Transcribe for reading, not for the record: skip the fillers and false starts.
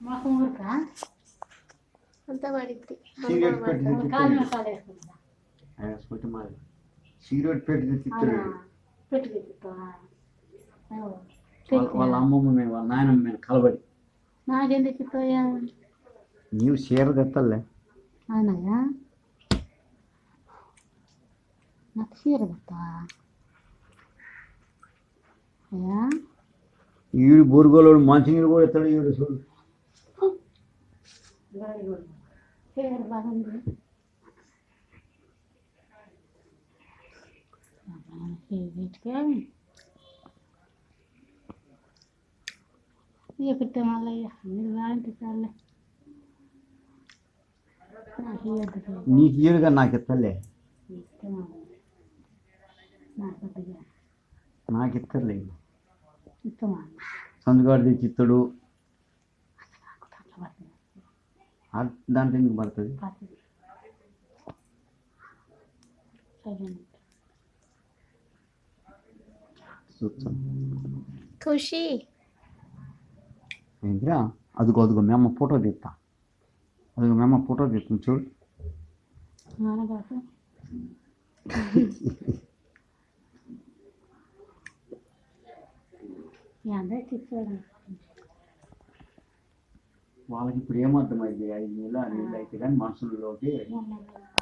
మాకు ఊరుకా అంతా పడిద్ది. సిగరెట్ పెట్టి కాలు మసాలా వేసుకుంటా వేసుకుంటే మాది సిగరెట్ పెట్టి తిత్తాడు పెట్టుకు వాళ్ళ అమ్మమ్మ మీద వాళ్ళ నాయనమ్మ మీద కలబడి నాకెందుకు ఇస్తాయా నీవు చీర తెత్తలే అవునయ్యా నాకు చీర తెస్తావా అయ్యా ఈడు బొరుగులోడు మంచినీళ్ళు కూడా ఎత్తాడు ఈడు చూడు చీర బాగుంది వీటికే ఎక్కితే మళ్ళీ మీరు వాంటి చాలే నాకు ఇవ్వద్దు నీకు ఈడుగా నాకు ఎత్తలే నాకు నాకు ఇత్తలే ఇస్తామా సందుగాడు తెచ్చి ఇస్తాడు దాంట్లో ఎందుకు పడుతుంది చూస్తాను ఖుషి ఏంటిరా అదిగో అదిగో మేము ఫోటో తీస్తా అదిగో మేము ఫోటో తీస్తాం చూడు వాళ్ళకి ఇప్పుడు ఏమర్థమైంది 5 నెలలు 6 నెలలు అయితే కానీ మనుషుల్లోకి